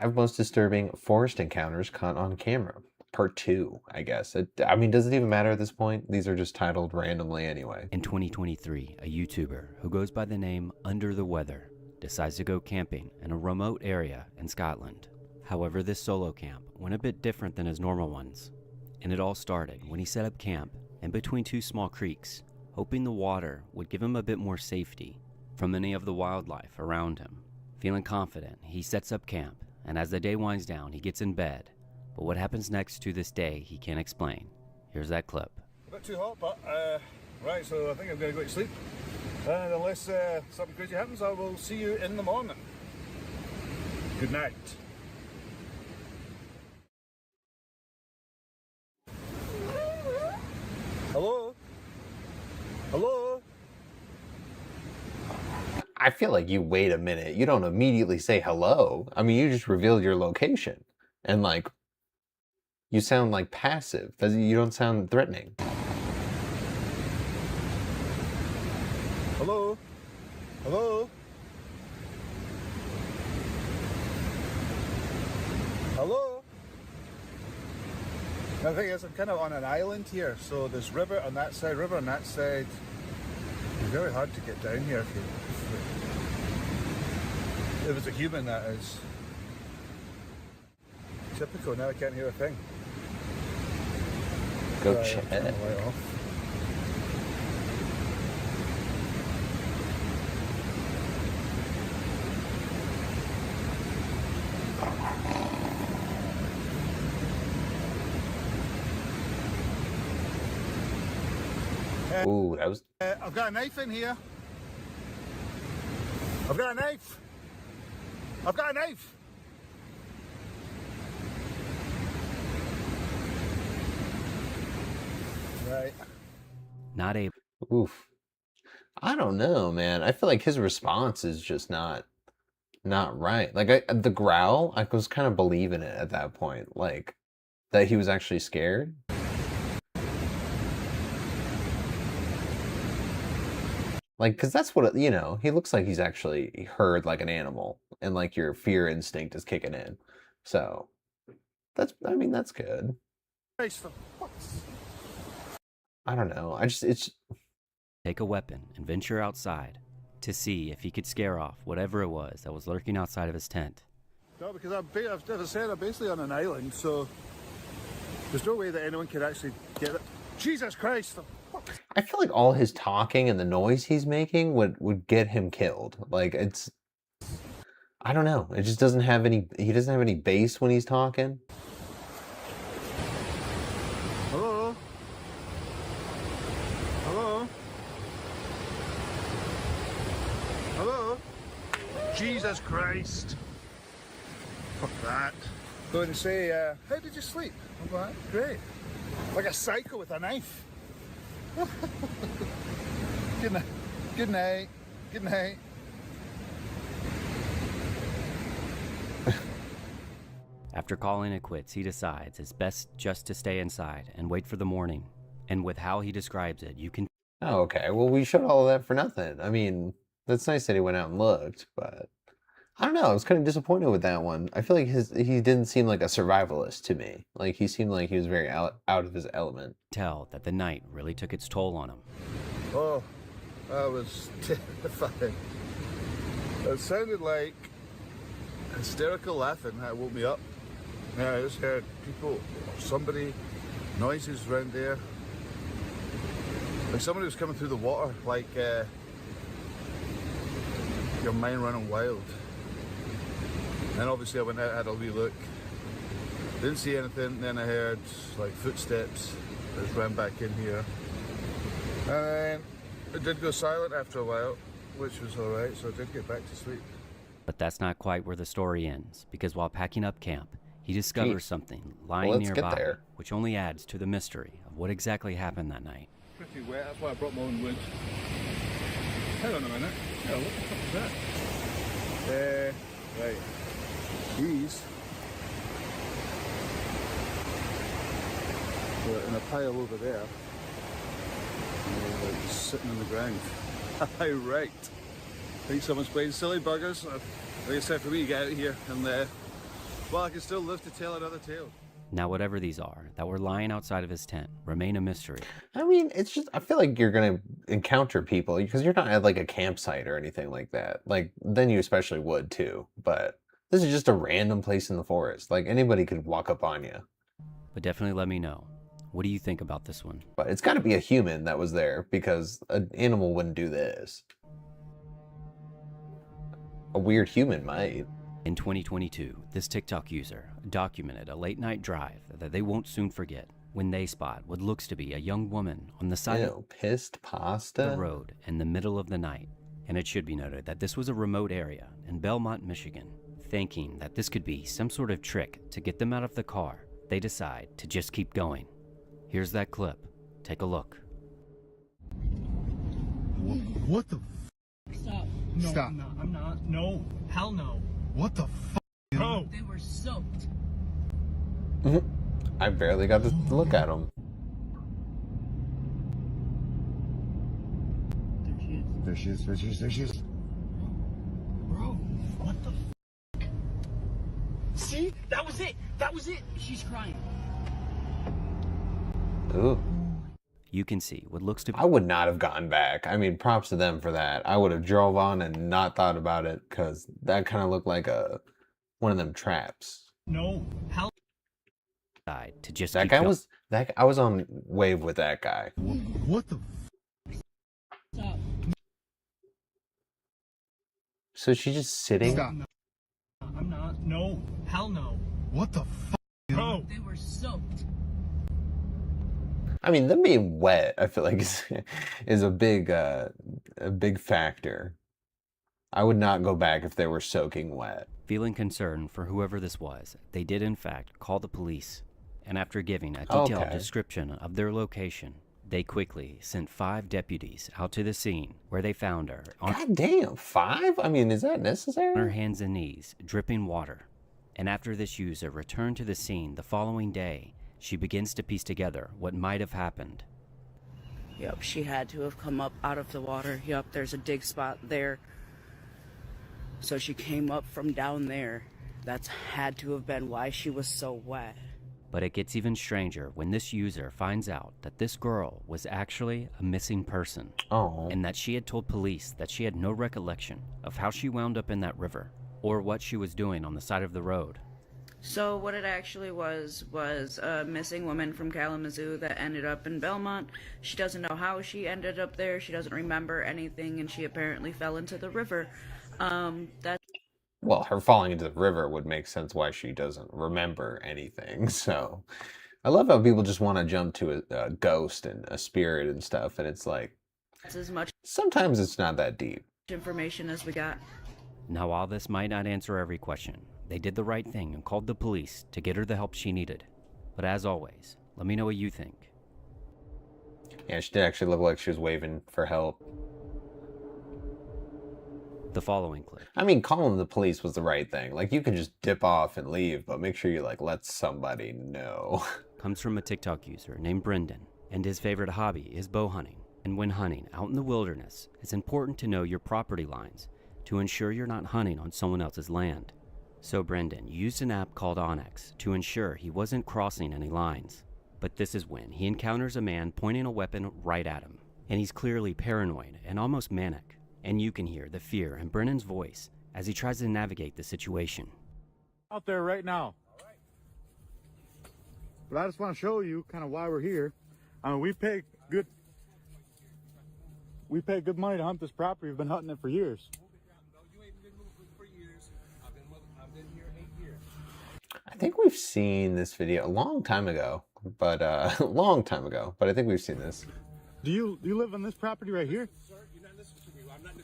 5 most disturbing forest encounters caught on camera. Part 2, I guess. I mean, does it even matter at this point? These are just titled randomly anyway. In 2023, a YouTuber who goes by the name UnderTheWeather decides to go camping in a remote area in Scotland. However, this solo camp went a bit different than his normal ones, and it all started when he set up camp in between two small creeks, hoping the water would give him a bit more safety from any of the wildlife around him. Feeling confident, he sets up camp, and as the day winds down, he gets in bed. But what happens next to this day, he can't explain. Here's that clip. A bit too hot, but right, so I think I'm going to go to sleep. And unless something crazy happens, I will see you in the morning. Good night. Hello? Hello? I feel like you wait a minute. You don't immediately say hello. I mean, you just revealed your location. And like, you sound like passive. You don't sound threatening. Hello? Hello? Hello? The thing is, I'm kind of on an island here, so there's river on that side, river on that side. It's very hard to get down here if it's a human, that is. Typical, now I can't hear a thing. Go Right, check. turn the light off. Ooh, that was... I've got a knife in here. I've got a knife. I've got a knife. Right. Not able. Oof. I don't know, man. I feel like his response is just not right. Like, the growl, I was kind of believing it at that point. Like, that he was actually scared. Like, because that's what, you know, he looks like he's actually heard like an animal and like your fear instinct is kicking in. So, I mean, that's good. I don't know. It's... Take a weapon and venture outside to see if he could scare off whatever it was that was lurking outside of his tent. No, because as I said, I'm basically on an island, so there's no way that anyone could actually get it. Jesus Christ! I feel like all his talking and the noise he's making would get him killed. Like, it's... I don't know. It just doesn't have any... He doesn't have any bass when he's talking. Hello? Hello? Hello? Jesus Christ! Fuck that. Going to say, how did you sleep? I'm like, great. Like a psycho with a knife. Good night. Good night. Good night. After calling it quits, he decides it's best just to stay inside and wait for the morning. And with how he describes it, you can... Oh, okay. Well, we showed all of that for nothing. I mean, that's nice that he went out and looked, but... I don't know. I was kind of disappointed with that one. I feel like he didn't seem like a survivalist to me. Like, he seemed like he was very out of his element. tell that the night really took its toll on him. Oh, that was terrifying. It sounded like hysterical laughing. That woke me up. Yeah, I just heard people, or somebody, noises around there. Like somebody was coming through the water, like your mind running wild. And obviously I went out, had a wee look. Didn't see anything, then I heard like footsteps. I just ran back in here. And then it did go silent after a while, which was alright, so I did get back to sleep. But that's not quite where the story ends, because while packing up camp, he discovers something lying nearby, which only adds to the mystery of what exactly happened that night. Pretty wet, that's why I brought my own wood. Hang on a minute. Yeah, what the fuck is that? Right. These were in a pile over there. Like sitting on the ground. Right. I think someone's playing silly buggers. Like I said, for me to get out here and Well, I can still live to tell another tale. Now, whatever these are that were lying outside of his tent remain a mystery. I mean, it's just, I feel like you're gonna encounter people because you're not at like a campsite or anything like that. Like, then you especially would too. But this is just a random place in the forest. Like, anybody could walk up on you. But definitely let me know. What do you think about this one? But it's got to be a human that was there because an animal wouldn't do this. A weird human might. In 2022, this TikTok user documented a late night drive that they won't soon forget when they spot what looks to be a young woman on the side Ew, pissed pasta? of the road in the middle of the night. And it should be noted that this was a remote area in Belmont, Michigan. Thinking that this could be some sort of trick to get them out of the car, they decide to just keep going. Here's that clip. Take a look. What the? Stop. No, Stop. I'm not. I'm not. No. Hell no. What the? Bro. They were soaked. I barely got to look at him. There she is. There she is. There she is. Bro, what the f? See? That was it. That was it. She's crying. Ooh. You can see what looks to be I would not have gone back. I mean, props to them for that. I would have drove on and not thought about it because that kind of looked like one of them traps. No. Hell. to just That keep guy going. was I was on wave with that guy. What the? Stop. So she's just sitting. Stop. No. I'm not. No. Hell no. What the? Bro. They were soaked. I mean, them being wet, I feel like is a big factor. I would not go back if they were soaking wet. Feeling concerned for whoever this was, they did in fact call the police. And after giving a detailed Okay. description of their location, they quickly sent 5 deputies out to the scene where they found her on God damn, 5? I mean, is that her necessary? hands and knees, dripping water. And after this user returned to the scene the following day, she begins to piece together what might have happened. Yep, she had to have come up out of the water. Yep, there's a dig spot there. So she came up from down there. That's had to have been why she was so wet. But it gets even stranger when this user finds out that this girl was actually a missing person, Oh, and that she had told police that she had no recollection of how she wound up in that river, or what she was doing on the side of the road. So what it actually was a missing woman from Kalamazoo that ended up in Belmont. She doesn't know how she ended up there. She doesn't remember anything, and she apparently fell into the river. That's well, her falling into the river would make sense why she doesn't remember anything. So, I love how people just want to jump to a ghost and a spirit and stuff, and it's like as much sometimes it's not that deep. information as we got. Now, while this might not answer every question, they did the right thing and called the police to get her the help she needed. But as always, let me know what you think. Yeah, she did actually look like she was waving for help. The following clip I mean, calling the police was the right thing. Like, you could just dip off and leave, but make sure you, like, let somebody know. comes from a TikTok user named Brendan, and his favorite hobby is bow hunting. And when hunting out in the wilderness, it's important to know your property lines to ensure you're not hunting on someone else's land. So Brendan used an app called Onyx to ensure he wasn't crossing any lines. But this is when he encounters a man pointing a weapon right at him, and he's clearly paranoid and almost manic. And you can hear the fear in Brennan's voice as he tries to navigate the situation. Out there right now. But I just want to show you kind of why we're here. I mean, we pay good money to hunt this property. We've been hunting it for years. I think we've seen this video a long time ago, but a long time ago, but I think we've seen this. Do you live on this property right here?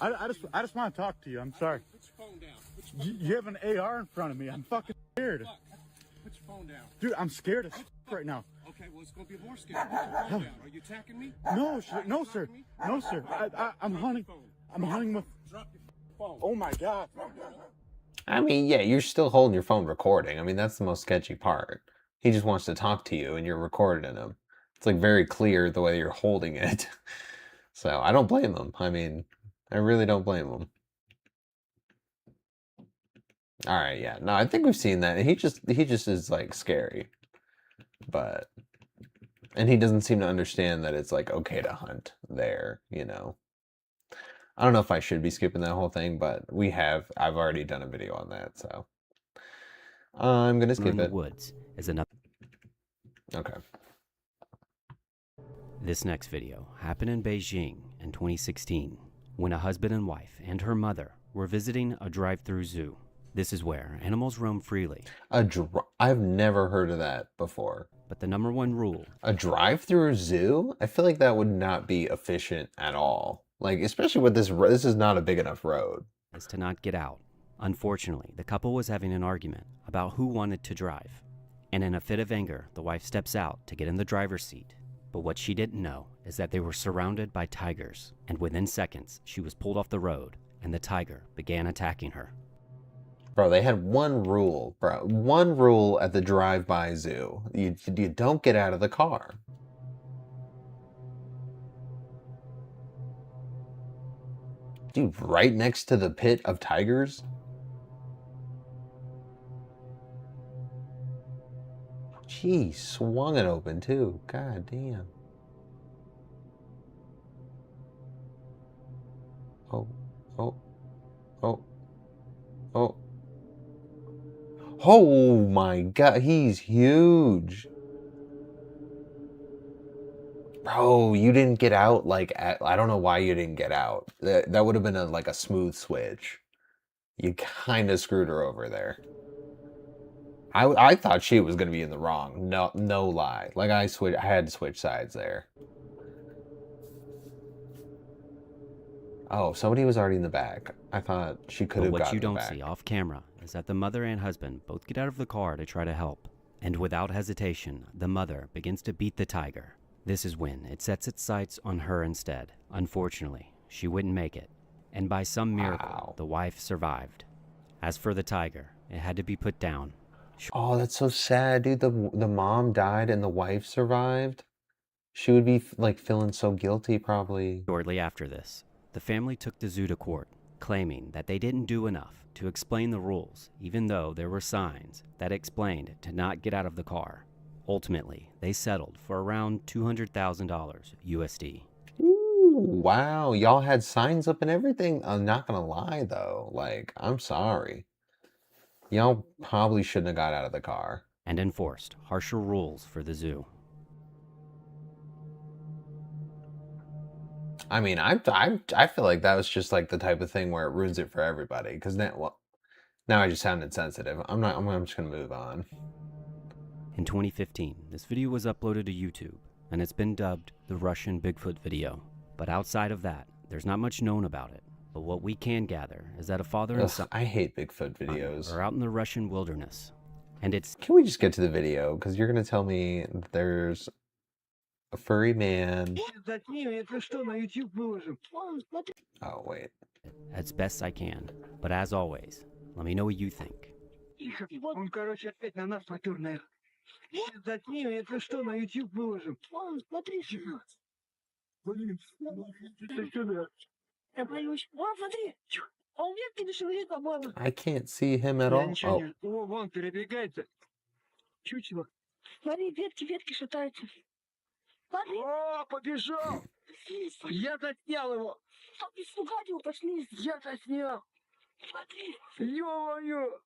I just want to talk to you. I'm sorry. Put your phone down. You have an AR in front of me. I'm fucking scared. Put your phone down. Dude, I'm scared as right now. Okay, well, it's going to be more scary. Put your phone down. Are you attacking me? No, no, sir. No, sir. I'm hunting. I'm hunting with. Drop your phone. Oh my God. I mean, yeah, you're still holding your phone recording. I mean, that's the most sketchy part. He just wants to talk to you and you're recording him. It's like very clear the way you're holding it. So I don't blame him. I mean, I really don't blame him. All right, yeah. No, I think we've seen that. He just is like scary. But and he doesn't seem to understand that it's like okay to hunt there, you know. I don't know if I should be skipping that whole thing, but I've already done a video on that, so I'm gonna skip in the it. woods is another. Okay. This next video happened in Beijing in 2016 when a husband and wife and her mother were visiting a drive-through zoo. This is where animals roam freely, I've never heard of that before. but the number one rule A drive-through zoo? I feel like that would not be efficient at all. Like, especially with this is not a big enough road. is to not get out. Unfortunately, the couple was having an argument about who wanted to drive, and in a fit of anger, the wife steps out to get in the driver's seat. But what she didn't know is that they were surrounded by tigers, and within seconds, she was pulled off the road, and the tiger began attacking her. Bro, they had one rule, bro. One rule at the drive-by zoo. You don't get out of the car. Dude, right next to the pit of tigers? Gee, swung it open too. God damn. Oh, oh, oh, oh. Oh my God, he's huge. Bro, you didn't get out like I don't know why you didn't get out. That would have been like a smooth switch. You kind of screwed her over there. I thought she was gonna be in the wrong. No lie. Like I had to switch sides there. Oh, somebody was already in the back. I thought she could But have what gotten you the don't back. see off camera is that the mother and husband both get out of the car to try to help. And without hesitation, the mother begins to beat the tiger. This is when it sets its sights on her instead. Unfortunately, she wouldn't make it. And by some miracle, Wow. the wife survived. As for the tiger, it had to be put down. Oh, that's so sad, dude. The mom died and the wife survived. She would be like feeling so guilty probably. Shortly after this, the family took the zoo to court, claiming that they didn't do enough to explain the rules, even though there were signs that explained to not get out of the car. Ultimately, they settled for around $200,000 USD. Ooh, wow, y'all had signs up and everything. I'm not gonna lie though. Like, I'm sorry. Y'all probably shouldn't have got out of the car. And enforced harsher rules for the zoo. I mean, I feel like that was just like the type of thing where it ruins it for everybody. Because now I just sound insensitive. I'm just gonna move on. In 2015, this video was uploaded to YouTube, and it's been dubbed the Russian Bigfoot video. But outside of that, there's not much known about it. But what we can gather is that a father and son I hate Bigfoot videos. are out in the Russian wilderness, and it's Can we just get to the video? Because you're gonna tell me there's a furry man. Oh wait. as best I can. But as always, let me know what you think. Он, короче, опять на нас натер, наверное. Затни, если что, на YouTube выложим. Смотри, Блин, ты сюда. я боюсь. Вон, смотри. А у ветки не шевелится, мама. I can't see him at Я all. ничего Oh, не... О, вон, перебегается. Чучело. Смотри, ветки шатаются. Смотри, О, побежал! Я заснял его! испугать его, пошли. Я заснял! Смотри, Ё-моё!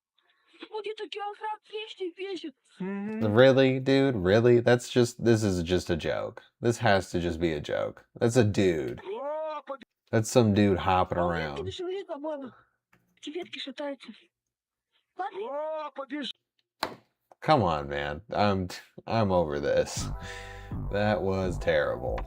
вот это килограмм 200 весит. really, dude? Really? This is just a joke. This has to just be a joke. That's a dude. О, That's some dude hopping А у ветки не around. шевелится, мама. Эти ветки шатаются. Смотри. О, побежал! Come on, man. I'm over this. That was terrible.